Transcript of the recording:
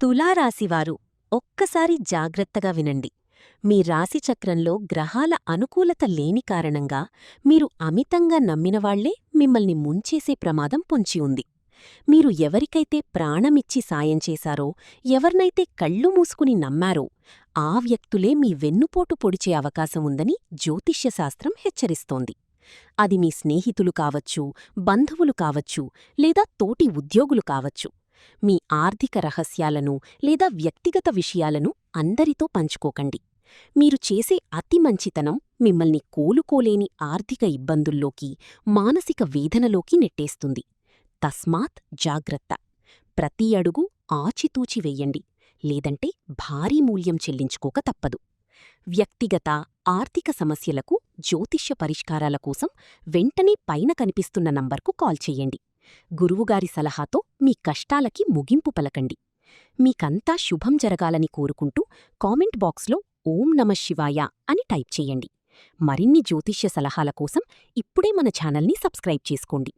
తులారాశివారు ఒక్కసారి జాగ్రత్తగా వినండి. మీ రాశిచక్రంలో గ్రహాల అనుకూలత లేని కారణంగా మీరు అమితంగా నమ్మినవాళ్లే మిమ్మల్ని ముంచేసే ప్రమాదం పొంచి ఉంది. మీరు ఎవరికైతే ప్రాణమిచ్చి సాయం చేశారో, ఎవర్నైతే కళ్ళు మూసుకుని నమ్మారో, ఆ వ్యక్తులే మీ వెన్నుపోటు పొడిచే అవకాశం ఉందని జ్యోతిష్యశాస్త్రం హెచ్చరిస్తోంది. అది మీ స్నేహితులు కావచ్చు, బంధువులు కావచ్చు, లేదా తోటి ఉద్యోగులు కావచ్చు. మీ ఆర్థిక రహస్యాలను లేదా వ్యక్తిగత విషయాలను అందరితో పంచుకోకండి. మీరు చేసే అతి మంచితనం మిమ్మల్ని కోలుకోలేని ఆర్థిక ఇబ్బందుల్లోకి, మానసిక వేదనలోకి నెట్టేస్తుంది. తస్మాత్ జాగ్రత్త. ప్రతి అడుగు ఆచితూచి వెయ్యండి, లేదంటే భారీ మూల్యం చెల్లించుకోక తప్పదు. వ్యక్తిగత, ఆర్థిక సమస్యలకు జ్యోతిష్య పరిష్కారాల కోసం వెంటనే పైన కనిపిస్తున్న నంబర్కు కాల్ చెయ్యండి. గురువుగారి సలహాతో మీ కష్టాలకి ముగింపు పలకండి. మీకంతా శుభం జరగాలని కోరుకుంటూ కామెంట్ బాక్స్లో ఓం నమః శివాయ అని టైప్ చెయ్యండి. మరిన్ని జ్యోతిష్య సలహాల కోసం ఇప్పుడే మన ఛానల్ని సబ్స్క్రైబ్ చేసుకోండి.